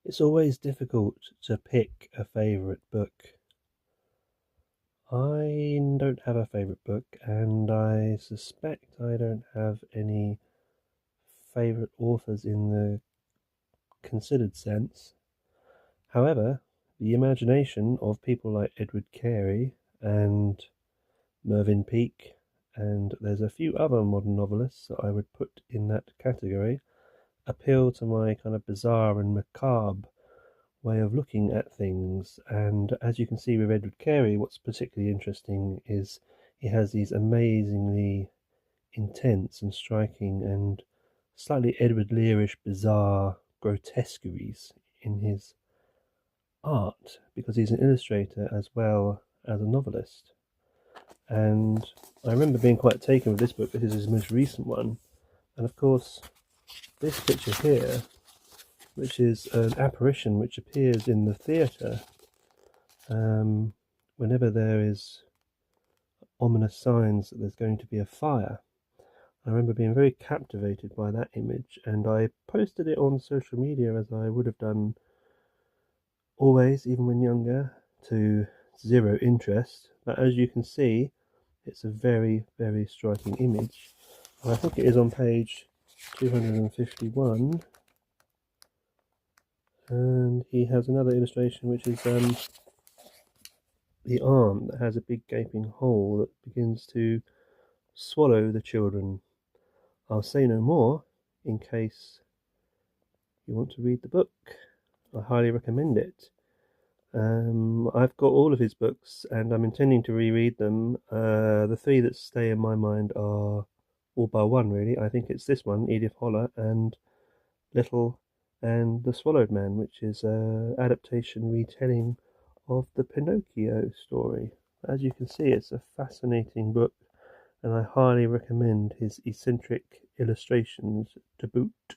It's always difficult to pick a favourite book. I don't have a favourite book, and I suspect I don't have any favourite authors in the considered sense. However, the imagination of people like Edward Carey and Mervyn Peake, and there's a few other modern novelists that I would put in that category, appeal to my kind of bizarre and macabre way of looking at things. And as you can see with Edward Carey, what's particularly interesting is he has these amazingly intense and striking and slightly Edward Learish bizarre grotesqueries in his art, because he's an illustrator as well as a novelist. And I remember being quite taken with this book. This is his most recent one, and of course this picture here, which is an apparition which appears in the theatre whenever there is ominous signs that there's going to be a fire. I remember being very captivated by that image, and I posted it on social media, as I would have done always, even when younger, to zero interest. But as you can see, it's a very, very striking image. And I think it is on page 251. And he has another illustration, which is the arm that has a big gaping hole that begins to swallow the children. I'll say no more in case you want to read the book. I highly recommend it. I've got all of his books and I'm intending to reread them. The three that stay in my mind are all bar one, really. I think it's this one, Edith Holler, and Little and the Swallowed Man, which is an adaptation retelling of the Pinocchio story. As you can see, it's a fascinating book, and I highly recommend his eccentric illustrations to boot.